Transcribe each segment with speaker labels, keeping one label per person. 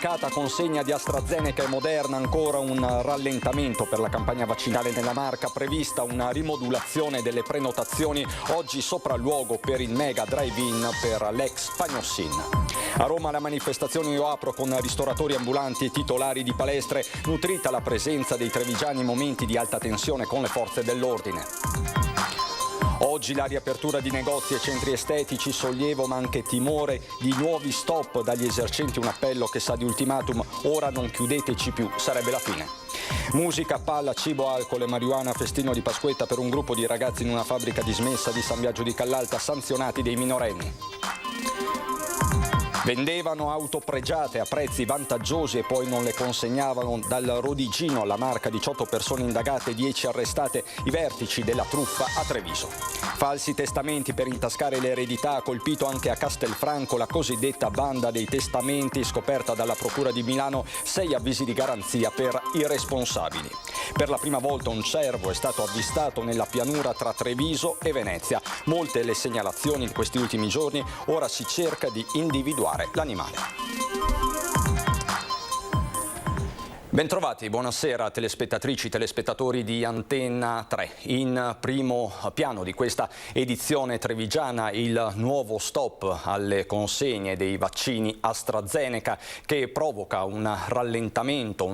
Speaker 1: mancata consegna di AstraZeneca e Moderna, ancora un rallentamento per la campagna vaccinale nella Marca, prevista una rimodulazione delle prenotazioni, oggi sopralluogo per il mega drive-in per l'ex Pagnossin. A Roma la manifestazione Io apro con ristoratori ambulanti e titolari di palestre, nutrita la presenza dei trevigiani in momenti di alta tensione con le forze dell'ordine. Oggi la riapertura di negozi e centri estetici, sollievo ma anche timore di nuovi stop dagli esercenti, un appello che sa di ultimatum, ora non chiudeteci più, sarebbe la fine. Musica, palla, cibo, alcol e marijuana, festino di Pasquetta per un gruppo di ragazzi in una fabbrica dismessa di San Biagio di Callalta, sanzionati dei minorenni. Vendevano auto pregiate a prezzi vantaggiosi e poi non le consegnavano. Dal Rodigino alla Marca, 18 persone indagate, 10 arrestate, i vertici della truffa a Treviso. Falsi testamenti per intascare l'eredità, ha colpito anche a Castelfranco la cosiddetta banda dei testamenti, scoperta dalla Procura di Milano, 6 avvisi di garanzia per i responsabili. Per la prima volta un cervo è stato avvistato nella pianura tra Treviso e Venezia. Molte le segnalazioni in questi ultimi giorni, ora si cerca di individuare l'animale. Bentrovati, buonasera telespettatrici, telespettatori di Antenna 3. In primo piano di questa edizione trevigiana il nuovo stop alle consegne dei vaccini AstraZeneca, che provoca un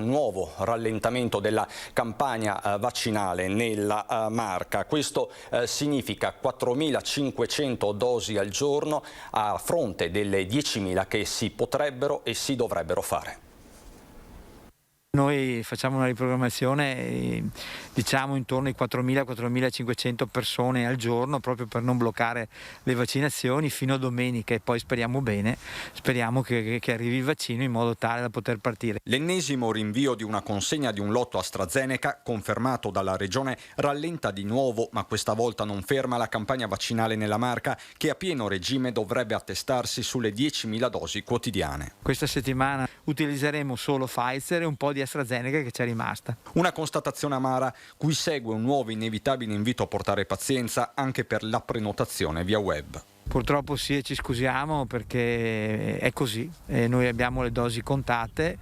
Speaker 1: nuovo rallentamento della campagna vaccinale nella Marca. Questo significa 4.500 dosi al giorno a fronte delle 10.000 che si potrebbero e si dovrebbero fare.
Speaker 2: Noi facciamo una riprogrammazione, diciamo intorno ai 4.000-4.500 persone al giorno, proprio per non bloccare le vaccinazioni fino a domenica, e poi speriamo che arrivi il vaccino in modo tale da poter partire.
Speaker 1: L'ennesimo rinvio di una consegna di un lotto AstraZeneca, confermato dalla Regione, rallenta di nuovo, ma questa volta non ferma, la campagna vaccinale nella Marca, che a pieno regime dovrebbe attestarsi sulle 10.000 dosi quotidiane.
Speaker 2: Questa settimana utilizzeremo solo Pfizer e un po' di AstraZeneca che c'è rimasta.
Speaker 1: Una constatazione amara, cui segue un nuovo inevitabile invito a portare pazienza anche per la prenotazione via web.
Speaker 2: Purtroppo sì, ci scusiamo perché è così, noi abbiamo le dosi contate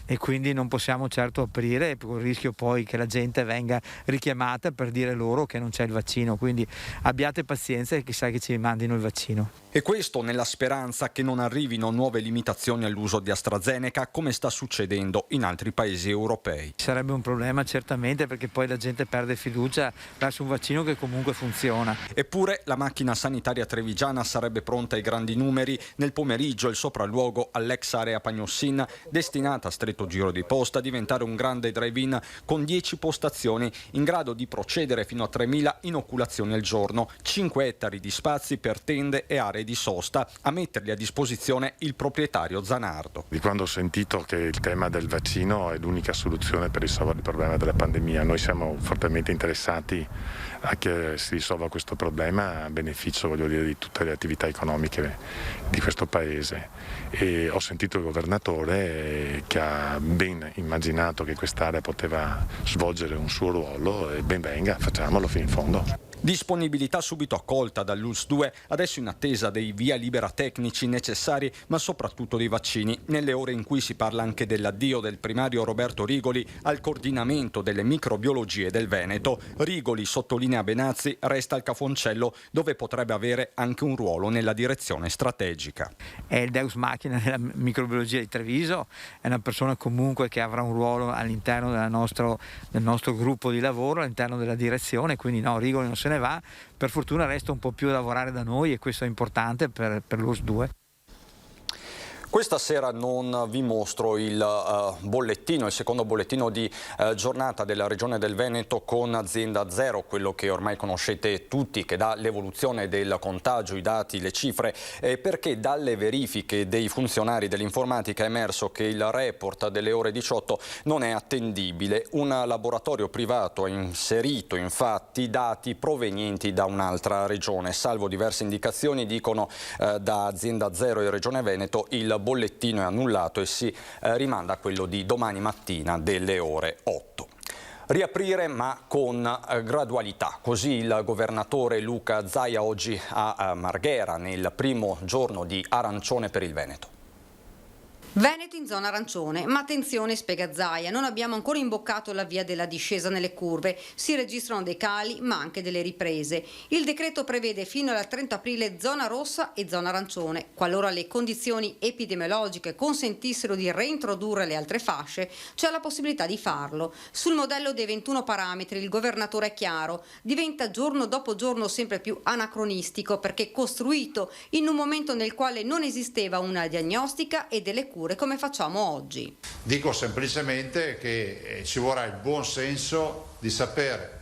Speaker 2: e quindi non possiamo certo aprire, con il rischio poi che la gente venga richiamata per dire loro che non c'è il vaccino, quindi abbiate pazienza e chissà che ci mandino il vaccino.
Speaker 1: E questo nella speranza che non arrivino nuove limitazioni all'uso di AstraZeneca, come sta succedendo in altri paesi europei.
Speaker 2: Sarebbe un problema certamente, perché poi la gente perde fiducia verso un vaccino che comunque funziona.
Speaker 1: Eppure la macchina sanitaria trevigiana sarebbe pronta ai grandi numeri. Nel pomeriggio il sopralluogo all'ex area Pagnossin, destinata a stretto giro di posta a diventare un grande drive-in con 10 postazioni, in grado di procedere fino a 3.000 inoculazioni al giorno, 5 ettari di spazi per tende e aree di sosta, a metterli a disposizione il proprietario Zanardo.
Speaker 3: Di quando ho sentito che il tema del vaccino è l'unica soluzione per risolvere il problema della pandemia, noi siamo fortemente interessati a che si risolva questo problema a beneficio, di tutte le attività economiche di questo paese, e ho sentito il governatore che ha ben immaginato che quest'area poteva svolgere un suo ruolo, e ben venga, facciamolo fino in fondo.
Speaker 1: Disponibilità subito accolta dall'ULSS 2, adesso in attesa dei via libera tecnici necessari, ma soprattutto dei vaccini, nelle ore in cui si parla anche dell'addio del primario Roberto Rigoli al coordinamento delle microbiologie del Veneto. Rigoli, sottolinea Benazzi, resta al Cafoncello, dove potrebbe avere anche un ruolo nella direzione strategica.
Speaker 2: È il deus machina della microbiologia di Treviso, è una persona comunque che avrà un ruolo all'interno del nostro gruppo di lavoro, all'interno della direzione, quindi no, Rigoli non se ne va, per fortuna resta un po' più a lavorare da noi, e questo è importante per l'ULSS 2.
Speaker 1: Questa sera non vi mostro il bollettino, il secondo bollettino di giornata della Regione del Veneto con Azienda Zero, quello che ormai conoscete tutti, che dà l'evoluzione del contagio, i dati, le cifre, perché dalle verifiche dei funzionari dell'informatica è emerso che il report delle ore 18 non è attendibile. Un laboratorio privato ha inserito infatti dati provenienti da un'altra regione, salvo diverse indicazioni, dicono da Azienda Zero e Regione Veneto, il bollettino è annullato e si rimanda a quello di domani mattina delle ore 8. Riaprire ma con gradualità, così il governatore Luca Zaia oggi a Marghera nel primo giorno di arancione per il Veneto.
Speaker 4: Veneto in zona arancione, ma attenzione, spiega Zaia, non abbiamo ancora imboccato la via della discesa nelle curve, si registrano dei cali ma anche delle riprese. Il decreto prevede fino al 30 aprile zona rossa e zona arancione. Qualora le condizioni epidemiologiche consentissero di reintrodurre le altre fasce, c'è la possibilità di farlo. Sul modello dei 21 parametri il governatore è chiaro, diventa giorno dopo giorno sempre più anacronistico perché costruito in un momento nel quale non esisteva una diagnostica e delle cure come facciamo oggi.
Speaker 5: Dico semplicemente che ci vorrà il buon senso di saper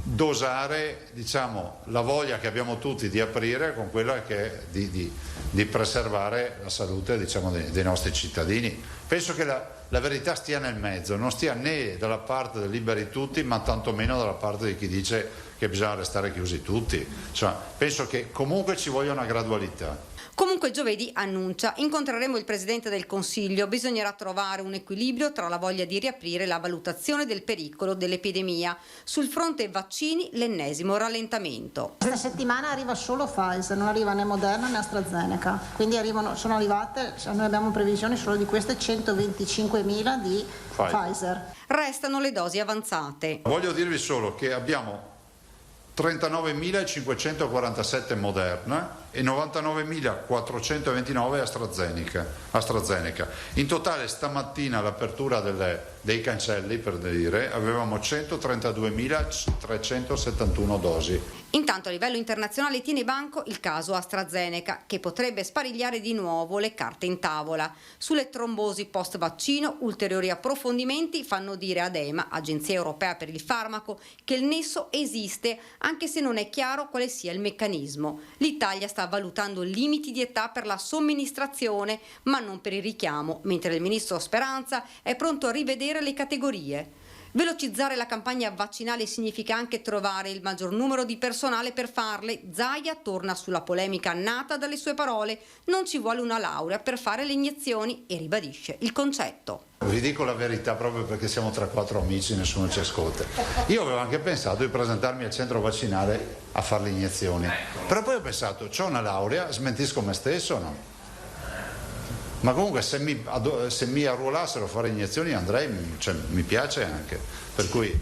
Speaker 5: dosare, diciamo, la voglia che abbiamo tutti di aprire con quella che è di preservare la salute, diciamo, dei nostri cittadini. Penso che la verità stia nel mezzo, non stia né dalla parte del liberi tutti, ma tantomeno dalla parte di chi dice che bisogna restare chiusi tutti. Insomma, penso che comunque ci voglia una gradualità.
Speaker 4: Comunque giovedì annuncia, incontreremo il Presidente del Consiglio, bisognerà trovare un equilibrio tra la voglia di riaprire e la valutazione del pericolo dell'epidemia. Sul fronte vaccini l'ennesimo rallentamento.
Speaker 6: Questa settimana arriva solo Pfizer, non arriva né Moderna né AstraZeneca, quindi sono arrivate, noi abbiamo previsioni solo di queste 125.000 di Pfizer.
Speaker 4: Restano le dosi avanzate.
Speaker 5: Voglio dirvi solo che abbiamo 39.547 Moderna e 99.429 AstraZeneca. In totale stamattina all'apertura dei cancelli, per dire, avevamo 132.371 dosi.
Speaker 4: Intanto a livello internazionale tiene banco il caso AstraZeneca, che potrebbe sparigliare di nuovo le carte in tavola. Sulle trombosi post-vaccino ulteriori approfondimenti fanno dire ad EMA, Agenzia Europea per il Farmaco, che il nesso esiste, anche se non è chiaro quale sia il meccanismo. L'Italia sta valutando limiti di età per la somministrazione, ma non per il richiamo, mentre il ministro Speranza è pronto a rivedere le categorie. Velocizzare la campagna vaccinale significa anche trovare il maggior numero di personale per farle. Zaia torna sulla polemica nata dalle sue parole. Non ci vuole una laurea per fare le iniezioni e ribadisce il concetto.
Speaker 5: Vi dico la verità proprio perché siamo tra quattro amici, nessuno ci ascolta. Io avevo anche pensato di presentarmi al centro vaccinale a fare le iniezioni, però poi ho pensato, c'ho una laurea, smentisco me stesso o no? Ma comunque se mi arruolassero a fare iniezioni andrei, cioè, mi piace anche, per cui...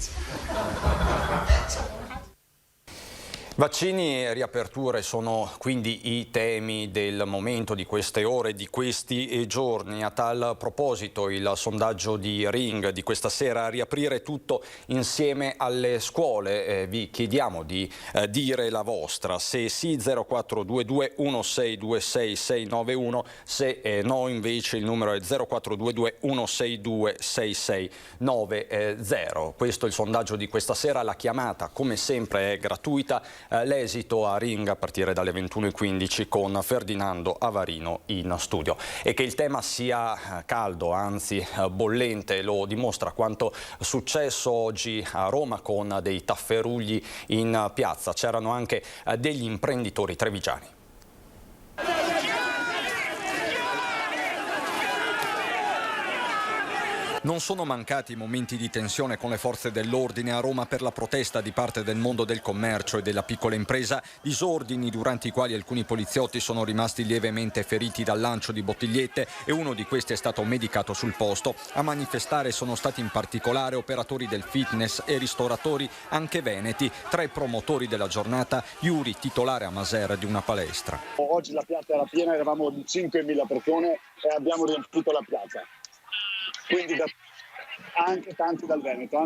Speaker 1: Vaccini e riaperture sono quindi i temi del momento, di queste ore, di questi giorni. A tal proposito il sondaggio di Ring di questa sera: riaprire tutto insieme alle scuole. Vi chiediamo di dire la vostra. Se sì 0422 1626 691, se no invece il numero è 0422 162 6690. Questo è il sondaggio di questa sera. La chiamata come sempre è gratuita. L'esito a Ring a partire dalle 21:15 con Ferdinando Avarino in studio. E che il tema sia caldo, anzi bollente, lo dimostra quanto successo oggi a Roma con dei tafferugli in piazza. C'erano anche degli imprenditori trevigiani. Non sono mancati momenti di tensione con le forze dell'ordine a Roma per la protesta di parte del mondo del commercio e della piccola impresa, disordini durante i quali alcuni poliziotti sono rimasti lievemente feriti dal lancio di bottigliette e uno di questi è stato medicato sul posto. A manifestare sono stati in particolare operatori del fitness e ristoratori, anche veneti. Tra i promotori della giornata, Iuri, titolare a Masera di una palestra.
Speaker 7: Oggi la piazza era piena, eravamo di 5.000 persone e abbiamo riempito la piazza. Quindi anche tanti dal Veneto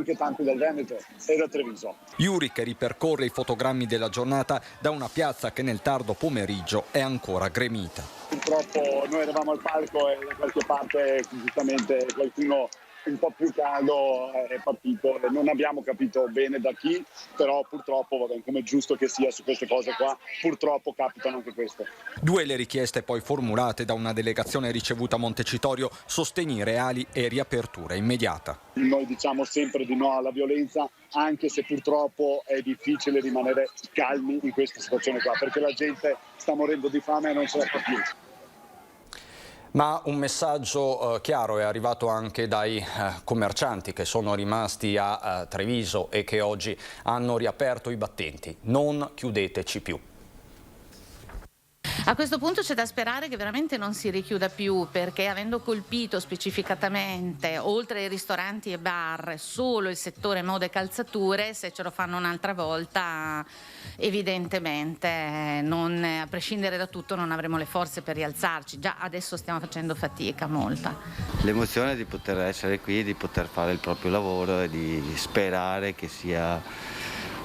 Speaker 7: e da Treviso.
Speaker 1: Iuri che ripercorre i fotogrammi della giornata da una piazza che nel tardo pomeriggio è ancora gremita.
Speaker 7: Purtroppo noi eravamo al palco e da qualche parte giustamente qualcuno un po' più caldo è partito e non abbiamo capito bene da chi, però purtroppo, come è giusto che sia su queste cose qua, purtroppo capitano anche queste.
Speaker 1: Due le richieste poi formulate da una delegazione ricevuta a Montecitorio: sostegni reali e riapertura immediata.
Speaker 7: Noi diciamo sempre di no alla violenza, anche se purtroppo è difficile rimanere calmi in questa situazione qua, perché la gente sta morendo di fame e non ce la fa più.
Speaker 1: Ma un messaggio chiaro è arrivato anche dai commercianti che sono rimasti a Treviso e che oggi hanno riaperto i battenti. Non chiudeteci più.
Speaker 8: A questo punto c'è da sperare che veramente non si richiuda più, perché avendo colpito specificatamente, oltre ai ristoranti e bar, solo il settore moda e calzature, se ce lo fanno un'altra volta evidentemente a prescindere da tutto non avremo le forze per rialzarci. Già adesso stiamo facendo fatica, molta.
Speaker 9: L'emozione di poter essere qui, di poter fare il proprio lavoro e di sperare che sia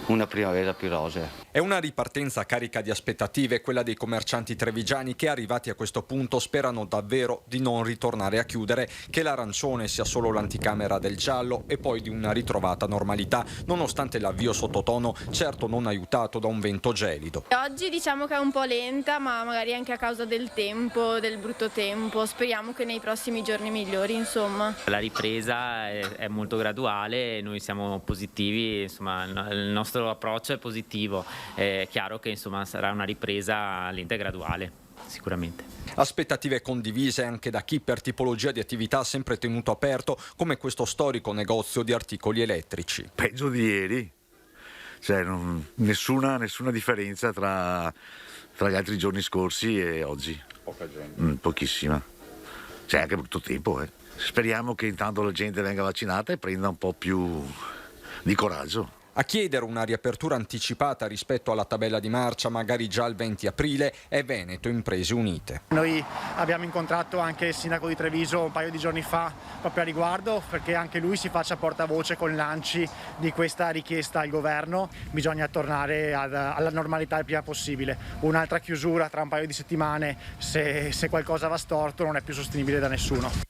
Speaker 9: una primavera più rosea.
Speaker 1: È una ripartenza carica di aspettative, quella dei commercianti trevigiani che, arrivati a questo punto, sperano davvero di non ritornare a chiudere, che l'arancione sia solo l'anticamera del giallo e poi di una ritrovata normalità, nonostante l'avvio sottotono certo non aiutato da un vento gelido.
Speaker 10: Oggi diciamo che è un po' lenta, ma magari anche a causa del tempo, del brutto tempo. Speriamo che nei prossimi giorni migliori, insomma.
Speaker 11: La ripresa è molto graduale, noi siamo positivi, insomma, il nostro approccio è positivo. È chiaro che insomma sarà una ripresa lenta e graduale, sicuramente.
Speaker 1: Aspettative condivise anche da chi per tipologia di attività ha sempre tenuto aperto, come questo storico negozio di articoli elettrici.
Speaker 12: Peggio di ieri, cioè nessuna differenza tra gli altri giorni scorsi e oggi.
Speaker 5: Poca gente.
Speaker 12: Pochissima. C'è anche brutto tempo. Speriamo che intanto la gente venga vaccinata e prenda un po' più di coraggio.
Speaker 1: A chiedere una riapertura anticipata rispetto alla tabella di marcia, magari già il 20 aprile, è Veneto Imprese Unite.
Speaker 13: Noi abbiamo incontrato anche il sindaco di Treviso un paio di giorni fa proprio a riguardo, perché anche lui si faccia portavoce con l'ANCI di questa richiesta al governo. Bisogna tornare alla normalità il prima possibile. Un'altra chiusura tra un paio di settimane, se qualcosa va storto, non è più sostenibile da nessuno.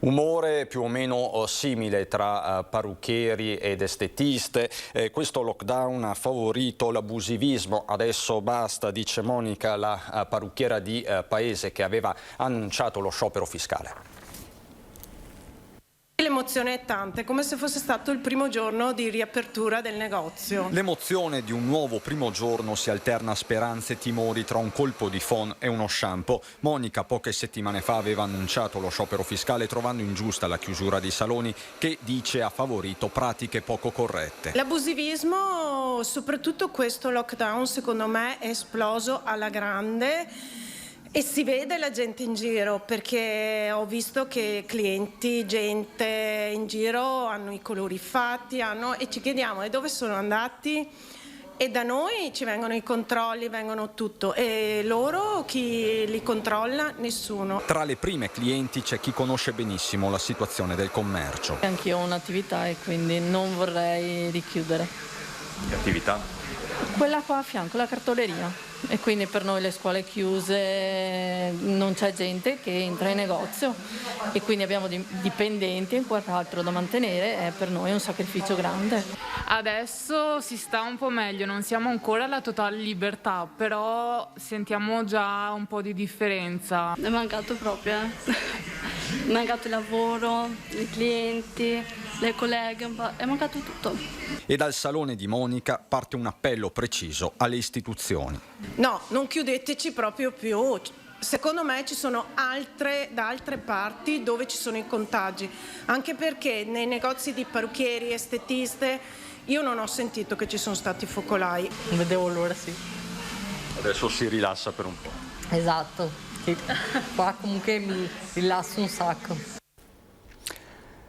Speaker 1: Umore più o meno simile tra parrucchieri ed estetiste. Questo lockdown ha favorito l'abusivismo. Adesso basta, dice Monica, la parrucchiera di Paese, che aveva annunciato lo sciopero fiscale.
Speaker 14: L'emozione è tanta, è come se fosse stato il primo giorno di riapertura del negozio.
Speaker 1: L'emozione di un nuovo primo giorno si alterna a speranze e timori tra un colpo di phon e uno shampoo. Monica poche settimane fa aveva annunciato lo sciopero fiscale, trovando ingiusta la chiusura dei saloni, che dice ha favorito pratiche poco corrette.
Speaker 14: L'abusivismo, soprattutto questo lockdown, secondo me è esploso alla grande. E si vede la gente in giro, perché ho visto che clienti, gente in giro hanno i colori fatti, e ci chiediamo dove sono andati, e da noi ci vengono i controlli, vengono tutto, e loro chi li controlla? Nessuno.
Speaker 1: Tra le prime clienti c'è chi conosce benissimo la situazione del commercio.
Speaker 15: Anch'io ho un'attività e quindi non vorrei richiudere.
Speaker 1: Che attività?
Speaker 15: Quella qua a fianco, la cartoleria. E quindi per noi le scuole chiuse, non c'è gente che entra in negozio e quindi abbiamo dipendenti e quant'altro da mantenere, è per noi un sacrificio grande.
Speaker 16: Adesso si sta un po' meglio, non siamo ancora alla totale libertà, però sentiamo già un po' di differenza.
Speaker 17: È mancato proprio, è mancato il lavoro, i clienti, le colleghe, è mancato tutto.
Speaker 1: E dal salone di Monica parte un appello preciso alle istituzioni.
Speaker 14: No, non chiudeteci proprio più. Secondo me ci sono da altre parti dove ci sono i contagi, anche perché nei negozi di parrucchieri, estetiste, io non ho sentito che ci sono stati focolai.
Speaker 15: Non vedevo l'ora, sì.
Speaker 1: Adesso si rilassa per un po'.
Speaker 15: Esatto, sì. Qua comunque mi rilasso un sacco.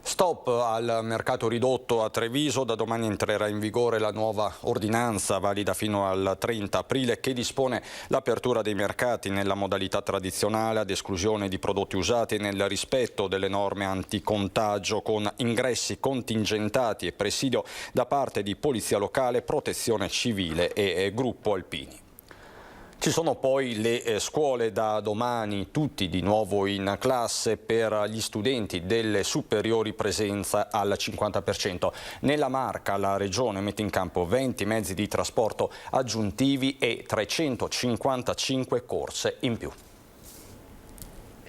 Speaker 1: Stop al mercato ridotto a Treviso. Da domani entrerà in vigore la nuova ordinanza valida fino al 30 aprile che dispone l'apertura dei mercati nella modalità tradizionale ad esclusione di prodotti usati nel rispetto delle norme anticontagio, con ingressi contingentati e presidio da parte di Polizia Locale, Protezione Civile e Gruppo Alpini. Ci sono poi le scuole da domani, tutti di nuovo in classe. Per gli studenti delle superiori presenza al 50%. Nella Marca la Regione mette in campo 20 mezzi di trasporto aggiuntivi e 355 corse in più.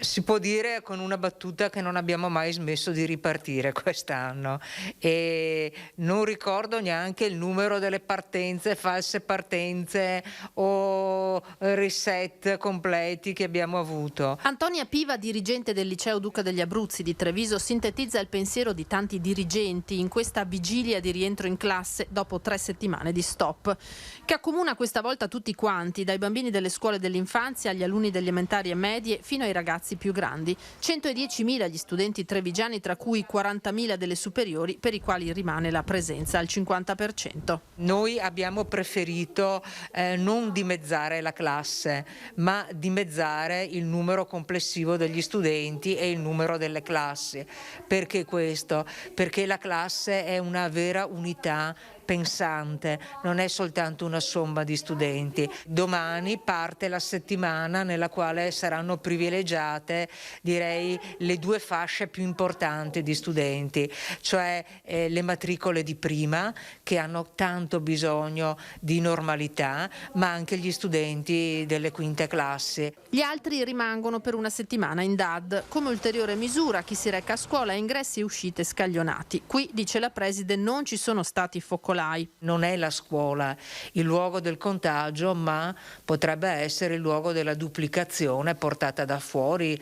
Speaker 18: Si può dire con una battuta che non abbiamo mai smesso di ripartire quest'anno e non ricordo neanche il numero delle partenze, false partenze o reset completi che abbiamo avuto.
Speaker 19: Antonia Piva, dirigente del Liceo Duca degli Abruzzi di Treviso, sintetizza il pensiero di tanti dirigenti in questa vigilia di rientro in classe dopo 3 settimane di stop, che accomuna questa volta tutti quanti, dai bambini delle scuole dell'infanzia agli alunni delle elementari e medie fino ai ragazzi più grandi. 110.000 gli studenti trevigiani, tra cui 40.000 delle superiori, per i quali rimane la presenza al 50%.
Speaker 18: Noi abbiamo preferito non dimezzare la classe, ma dimezzare il numero complessivo degli studenti e il numero delle classi. Perché questo? Perché la classe è una vera unità pensante, non è soltanto una somma di studenti. Domani parte la settimana nella quale saranno privilegiate, direi, le 2 fasce più importanti di studenti, cioè le matricole di prima, che hanno tanto bisogno di normalità, ma anche gli studenti delle quinte classi.
Speaker 19: Gli altri rimangono per una settimana in DAD. Come ulteriore misura, chi si reca a scuola ha ingressi e uscite scaglionati. Qui, dice la preside, non ci sono stati focolai.
Speaker 18: Non è la scuola il luogo del contagio, ma potrebbe essere il luogo della duplicazione portata da fuori,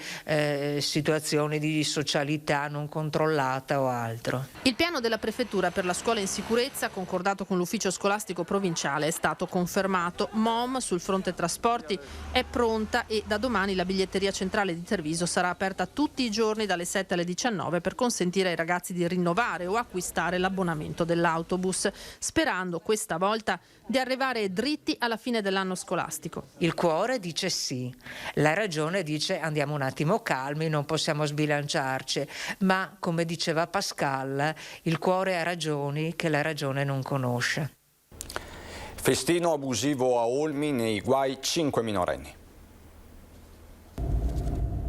Speaker 18: situazioni di socialità non controllata o altro.
Speaker 19: Il piano della prefettura per la scuola in sicurezza, concordato con l'ufficio scolastico provinciale, è stato confermato. MOM sul fronte trasporti è pronta e da domani la biglietteria centrale di Treviso sarà aperta tutti i giorni dalle 7 alle 19 per consentire ai ragazzi di rinnovare o acquistare l'abbonamento dell'autobus, sperando questa volta di arrivare dritti alla fine dell'anno scolastico.
Speaker 18: Il cuore dice sì, la ragione dice andiamo un attimo calmi, non possiamo sbilanciarci, ma come diceva Pascal, il cuore ha ragioni che la ragione non conosce.
Speaker 1: Festino abusivo a Olmi, nei guai 5 minorenni.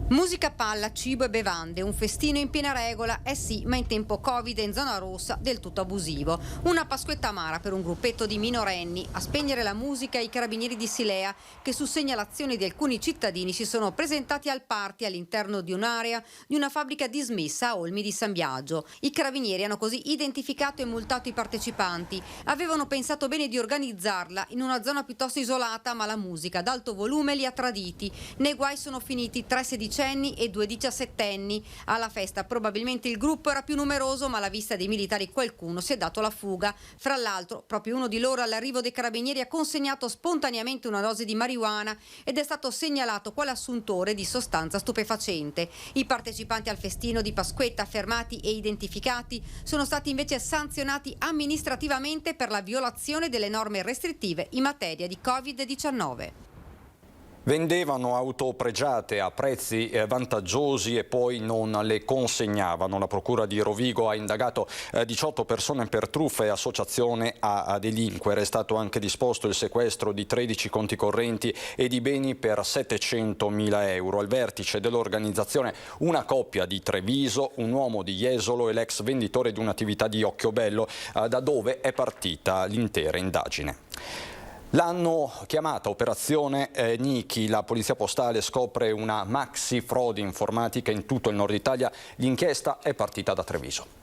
Speaker 4: Musica, palla, cibo e bevande, un festino in piena regola, sì, ma in tempo Covid e in zona rossa del tutto abusivo. Una Pasquetta amara per un gruppetto di minorenni. A spegnere la musica i carabinieri di Silea, che su segnalazioni di alcuni cittadini si sono presentati al party all'interno di un'area di una fabbrica dismessa a Olmi di San Biagio. I carabinieri hanno così identificato e multato i partecipanti. Avevano pensato bene di organizzarla in una zona piuttosto isolata, ma la musica ad alto volume li ha traditi. Nei guai sono finiti 3 sedicenni e 2 diciassettenni. Alla festa probabilmente il gruppo era più numeroso, ma alla vista dei militari qualcuno si è dato la fuga. Fra l'altro, proprio uno di loro all'arrivo dei carabinieri ha consegnato spontaneamente una dose di marijuana ed è stato segnalato quale assuntore di sostanza stupefacente. I partecipanti al festino di Pasquetta fermati e identificati sono stati invece sanzionati amministrativamente per la violazione delle norme restrittive in materia di Covid-19.
Speaker 1: Vendevano auto pregiate a prezzi vantaggiosi e poi non le consegnavano. La Procura di Rovigo ha indagato 18 persone per truffa e associazione a delinquere. È stato anche disposto il sequestro di 13 conti correnti e di beni per 700.000 euro. Al vertice dell'organizzazione una coppia di Treviso, un uomo di Jesolo e l'ex venditore di un'attività di Occhiobello, da dove è partita l'intera indagine. L'hanno chiamata Operazione Niki, la Polizia Postale scopre una maxi frode informatica in tutto il nord Italia, l'inchiesta è partita da Treviso.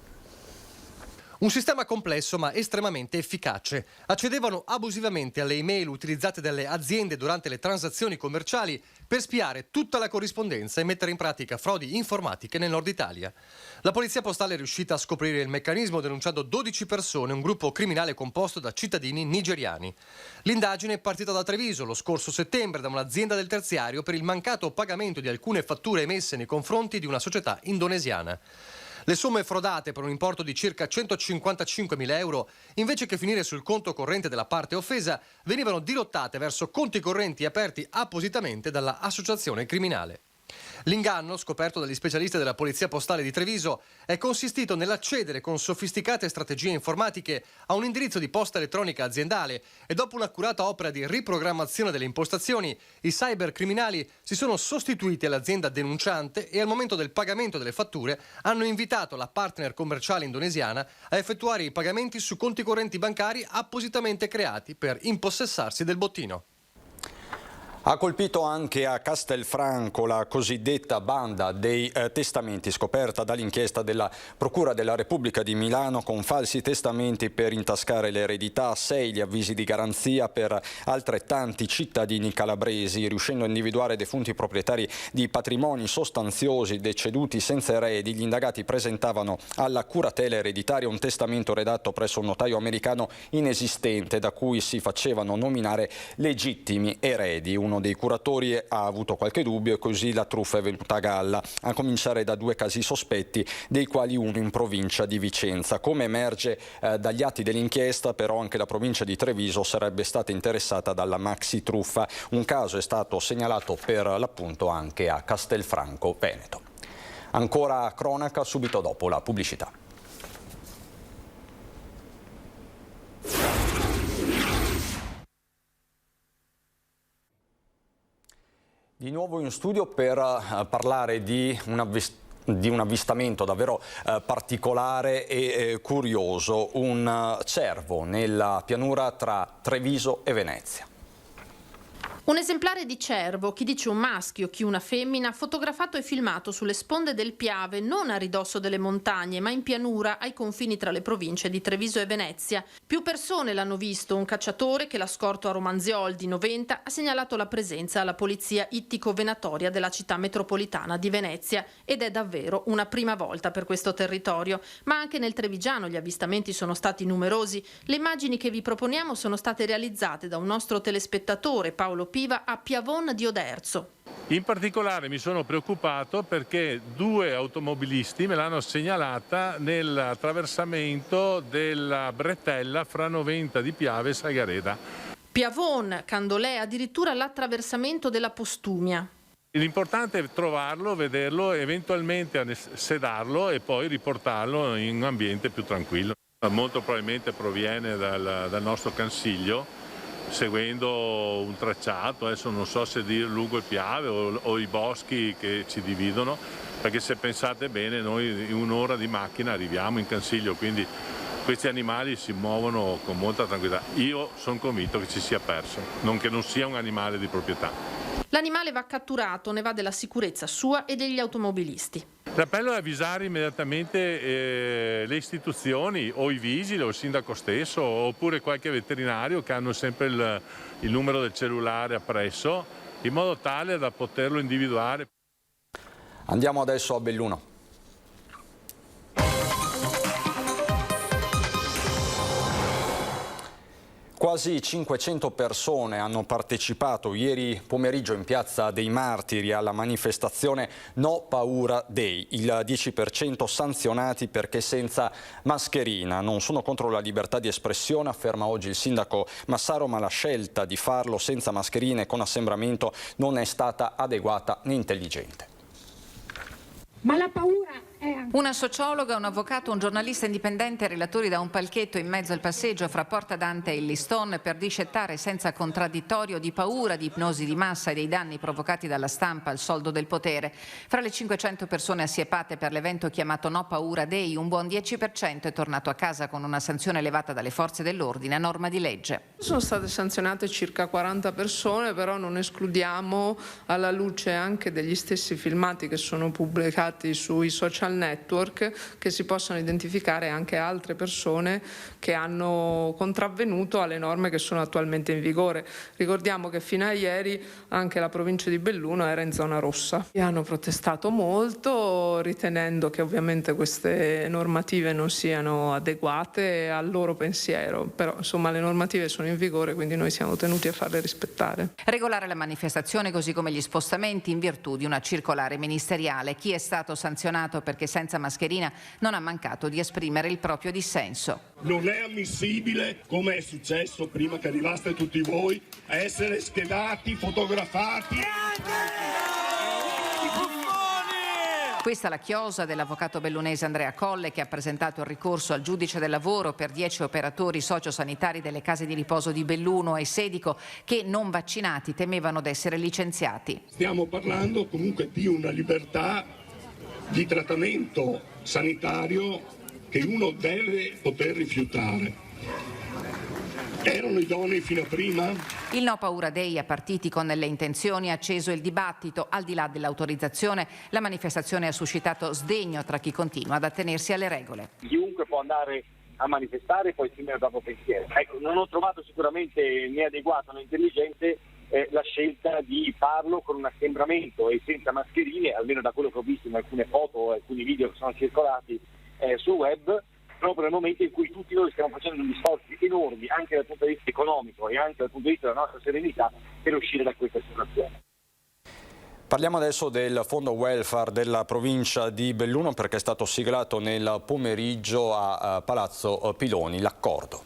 Speaker 20: Un sistema complesso ma estremamente efficace. Accedevano abusivamente alle email utilizzate dalle aziende durante le transazioni commerciali per spiare tutta la corrispondenza e mettere in pratica frodi informatiche nel nord Italia. La Polizia Postale è riuscita a scoprire il meccanismo denunciando 12 persone, un gruppo criminale composto da cittadini nigeriani. L'indagine è partita da Treviso lo scorso settembre da un'azienda del terziario per il mancato pagamento di alcune fatture emesse nei confronti di una società indonesiana. Le somme frodate per un importo di circa 155.000 euro, invece che finire sul conto corrente della parte offesa, venivano dirottate verso conti correnti aperti appositamente dalla associazione criminale. L'inganno, scoperto dagli specialisti della Polizia Postale di Treviso, è consistito nell'accedere con sofisticate strategie informatiche a un indirizzo di posta elettronica aziendale e dopo un'accurata opera di riprogrammazione delle impostazioni, i cybercriminali si sono sostituiti all'azienda denunciante e al momento del pagamento delle fatture hanno invitato la partner commerciale indonesiana a effettuare i pagamenti su conti correnti bancari appositamente creati per impossessarsi del bottino.
Speaker 1: Ha colpito anche a Castelfranco la cosiddetta banda dei testamenti scoperta dall'inchiesta della Procura della Repubblica di Milano con falsi testamenti per intascare l'eredità, 6 gli avvisi di garanzia per altrettanti cittadini calabresi, riuscendo a individuare defunti proprietari di patrimoni sostanziosi deceduti senza eredi. Gli indagati presentavano alla curatela ereditaria un testamento redatto presso un notaio americano inesistente da cui si facevano nominare legittimi eredi. Uno dei curatori ha avuto qualche dubbio e così la truffa è venuta a galla, a cominciare da 2 casi sospetti, dei quali uno in provincia di Vicenza. Come emerge dagli atti dell'inchiesta, però anche la provincia di Treviso sarebbe stata interessata dalla maxi truffa. Un caso è stato segnalato per l'appunto anche a Castelfranco Veneto. Ancora cronaca subito dopo la pubblicità. Di nuovo in studio per parlare di un avvistamento davvero particolare e curioso, un cervo nella pianura tra Treviso e Venezia.
Speaker 19: Un esemplare di cervo, chi dice un maschio, chi una femmina, fotografato e filmato sulle sponde del Piave, non a ridosso delle montagne, ma in pianura ai confini tra le province di Treviso e Venezia. Più persone l'hanno visto, un cacciatore che l'ha scorto a Romanziol di Noventa ha segnalato la presenza alla polizia ittico-venatoria della città metropolitana di Venezia ed è davvero una prima volta per questo territorio. Ma anche nel Trevigiano gli avvistamenti sono stati numerosi. Le immagini che vi proponiamo sono state realizzate da un nostro telespettatore, Paolo Piva, a Piavon di Oderzo.
Speaker 21: In particolare mi sono preoccupato perché 2 automobilisti me l'hanno segnalata nell'attraversamento della bretella fra Noventa di Piave e Sagareda.
Speaker 19: Piavon, Candolè, addirittura l'attraversamento della Postumia.
Speaker 21: L'importante è trovarlo, vederlo, eventualmente sedarlo e poi riportarlo in un ambiente più tranquillo. Molto probabilmente proviene dal nostro Cansiglio, seguendo un tracciato, adesso non so se dire lungo il Piave o i boschi che ci dividono, perché se pensate bene noi in un'ora di macchina arriviamo in Cansiglio, quindi questi animali si muovono con molta tranquillità. Io sono convinto che ci sia perso, che non sia un animale di proprietà.
Speaker 19: L'animale va catturato, ne va della sicurezza sua e degli automobilisti.
Speaker 21: L'appello è avvisare immediatamente le istituzioni o i vigili o il sindaco stesso oppure qualche veterinario che hanno sempre il numero del cellulare appresso in modo tale da poterlo individuare.
Speaker 1: Andiamo adesso a Belluno. Quasi 500 persone hanno partecipato ieri pomeriggio in Piazza dei Martiri alla manifestazione No Paura Day, il 10% sanzionati perché senza mascherina. Non sono contro la libertà di espressione, afferma oggi il sindaco Massaro, ma la scelta di farlo senza mascherine e con assembramento non è stata adeguata né intelligente.
Speaker 22: Ma la paura è...
Speaker 23: Una sociologa, un avvocato, un giornalista indipendente, relatori da un palchetto in mezzo al passeggio fra Porta Dante e il Liston per discettare senza contraddittorio di paura, di ipnosi di massa e dei danni provocati dalla stampa al soldo del potere. Fra le 500 persone assiepate per l'evento chiamato No Paura Day, un buon 10% è tornato a casa con una sanzione elevata dalle forze dell'ordine a norma di legge.
Speaker 24: Sono state sanzionate circa 40 persone, però non escludiamo, alla luce anche degli stessi filmati che sono pubblicati sui social network, che si possano identificare anche altre persone che hanno contravvenuto alle norme che sono attualmente in vigore. Ricordiamo che fino a ieri anche la provincia di Belluno era in zona rossa. E hanno protestato molto, ritenendo che ovviamente queste normative non siano adeguate al loro pensiero, però insomma le normative sono in vigore, quindi noi siamo tenuti a farle rispettare.
Speaker 23: Regolare la manifestazione così come gli spostamenti in virtù di una circolare ministeriale. Chi è stato sanzionato perché senza mascherina non ha mancato di esprimere il proprio dissenso.
Speaker 25: Non è ammissibile, come è successo prima che arrivaste tutti voi, essere schedati, fotografati.
Speaker 23: Questa è la chiosa dell'avvocato bellunese Andrea Colle, che ha presentato il ricorso al giudice del lavoro per 10 operatori sociosanitari delle case di riposo di Belluno e Sedico che, non vaccinati, temevano d'essere licenziati.
Speaker 25: Stiamo parlando comunque di una libertà di trattamento sanitario che uno deve poter rifiutare. erano idonei fino a prima?
Speaker 23: Il No Paura Day a partiti con le intenzioni ha acceso il dibattito. Al di là dell'autorizzazione, la manifestazione ha suscitato sdegno tra chi continua ad attenersi alle regole.
Speaker 2: Chiunque può andare a manifestare e poi esprimere il proprio pensiero. Ecco, non ho trovato sicuramente né adeguato né intelligente la scelta di farlo con un assembramento e senza mascherine, almeno da quello che ho visto in alcune foto o alcuni video che sono circolati sul web, proprio nel momento in cui tutti noi stiamo facendo degli sforzi enormi anche dal punto di vista economico e anche dal punto di vista della nostra serenità per uscire da questa situazione.
Speaker 1: Parliamo adesso del fondo welfare della provincia di Belluno, perché è stato siglato nel pomeriggio a Palazzo Piloni l'accordo.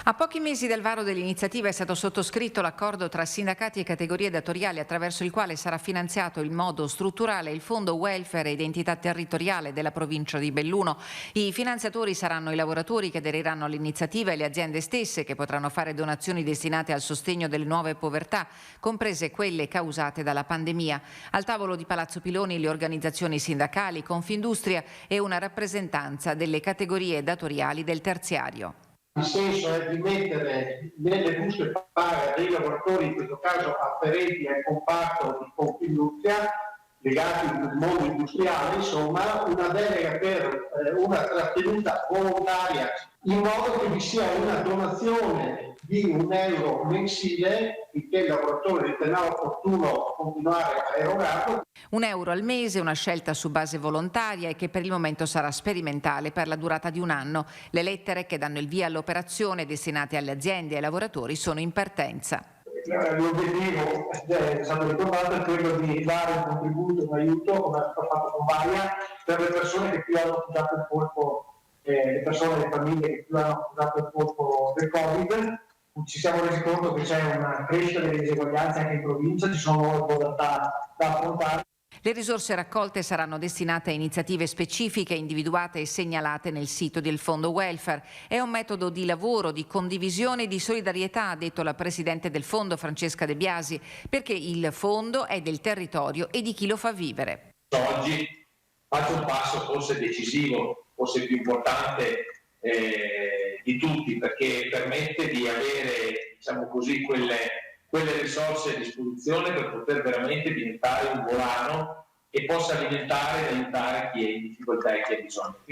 Speaker 23: A pochi mesi dal varo dell'iniziativa è stato sottoscritto l'accordo tra sindacati e categorie datoriali attraverso il quale sarà finanziato in modo strutturale il fondo welfare e identità territoriale della provincia di Belluno. I finanziatori saranno i lavoratori che aderiranno all'iniziativa e le aziende stesse, che potranno fare donazioni destinate al sostegno delle nuove povertà, comprese quelle causate dalla pandemia. Al tavolo di Palazzo Piloni le organizzazioni sindacali, Confindustria e una rappresentanza delle categorie datoriali del terziario.
Speaker 3: Il senso è di mettere nelle buste paga dei lavoratori, in questo caso afferenti al comparto di Confindustria, legati al mondo industriale, insomma, una delega per una trattenuta volontaria, in modo che vi sia una donazione di €1 mensile, finché il lavoratore riterrà opportuno continuare a erogarlo.
Speaker 23: €1 al mese, una scelta su base volontaria e che per il momento sarà sperimentale per la durata di un anno. Le lettere che danno il via all'operazione destinate alle aziende e ai lavoratori sono in partenza.
Speaker 3: L'obiettivo è stato ricordato, è quello di dare un contributo, un aiuto, come è stato fatto con Baia, per le persone che più hanno accusato il colpo, le persone, le famiglie che più hanno accusato il colpo del Covid. Ci siamo resi conto che c'è una crescita delle diseguaglianze anche in provincia, ci sono nuove povertà da affrontare.
Speaker 23: Le risorse raccolte saranno destinate a iniziative specifiche individuate e segnalate nel sito del Fondo Welfare. È un metodo di lavoro, di condivisione e di solidarietà, ha detto la Presidente del Fondo Francesca De Biasi, perché il Fondo è del territorio e di chi lo fa vivere.
Speaker 6: Oggi faccio un passo forse decisivo, forse più importante di tutti, perché permette di avere, diciamo così, quelle risorse a disposizione per poter veramente diventare un volano che possa alimentare e aiutare chi è in difficoltà e chi ha bisogno.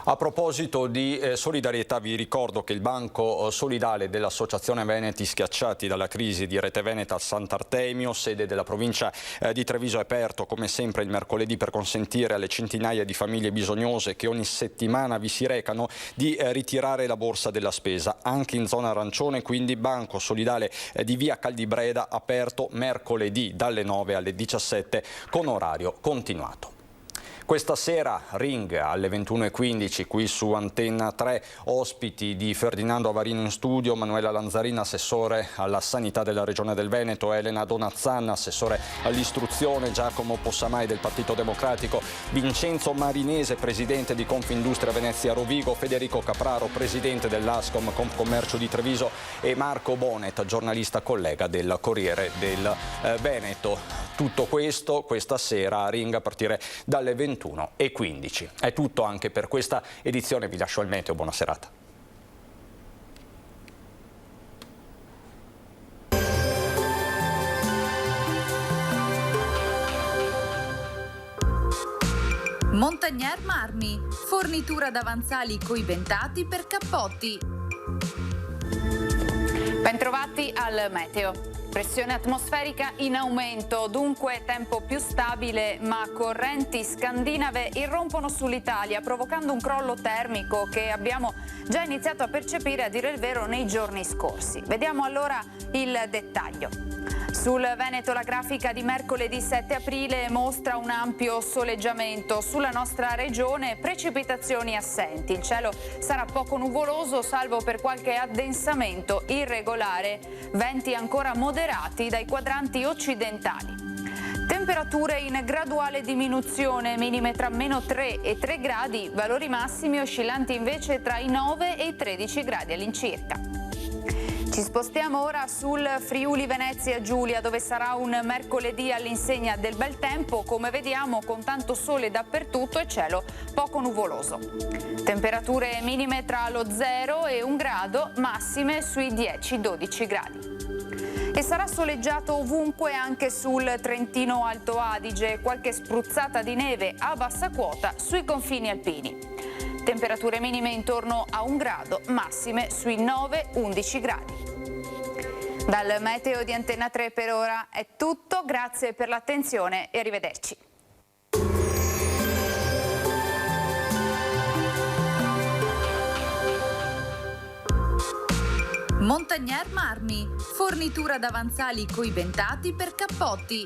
Speaker 1: A proposito di solidarietà, vi ricordo che il Banco Solidale dell'Associazione Veneti Schiacciati dalla crisi di Rete Veneta a Sant'Artemio, sede della provincia di Treviso, è aperto come sempre il mercoledì per consentire alle centinaia di famiglie bisognose che ogni settimana vi si recano di ritirare la borsa della spesa. Anche in zona arancione, quindi Banco Solidale di via Caldibreda aperto mercoledì dalle 9 alle 17 con orario continuato. Questa sera Ring alle 21:15 qui su Antenna 3, ospiti di Ferdinando Avarino in studio, Manuela Lanzarina, assessore alla sanità della Regione del Veneto, Elena Donazzanna, assessore all'istruzione, Giacomo Possamai del Partito Democratico, Vincenzo Marinese, presidente di Confindustria Venezia Rovigo, Federico Capraro, presidente dell'Ascom Confcommercio di Treviso e Marco Bonet, giornalista collega del Corriere del Veneto. Tutto questo questa sera a Ring a partire dalle 21:15. È tutto anche per questa edizione, vi lascio al meteo, buona serata.
Speaker 7: Montagnier Marmi, fornitura d'avanzali coibentati per cappotti. Bentrovati al meteo. Pressione atmosferica in aumento, dunque tempo più stabile, ma correnti scandinave irrompono sull'Italia, provocando un crollo termico che abbiamo già iniziato a percepire, a dire il vero, nei giorni scorsi. Vediamo allora il dettaglio. Sul Veneto la grafica di mercoledì 7 aprile mostra un ampio soleggiamento. Sulla nostra regione precipitazioni assenti. Il cielo sarà poco nuvoloso, salvo per qualche addensamento irregolare. Venti ancora moderati dai quadranti occidentali. Temperature in graduale diminuzione, minime tra -3 e 3 gradi, valori massimi oscillanti invece tra i 9 e i 13 gradi all'incirca. Ci spostiamo ora sul Friuli Venezia Giulia, dove sarà un mercoledì all'insegna del bel tempo, come vediamo, con tanto sole dappertutto e cielo poco nuvoloso. Temperature minime tra lo 0 e 1 grado, massime sui 10-12 gradi. E sarà soleggiato ovunque, anche sul Trentino Alto Adige, qualche spruzzata di neve a bassa quota sui confini alpini. Temperature minime intorno a 1 grado, massime sui 9-11 gradi. Dal meteo di Antenna 3 per ora è tutto, grazie per l'attenzione e arrivederci.
Speaker 5: Montagnier Marmi, fornitura d'avanzali coibentati per cappotti,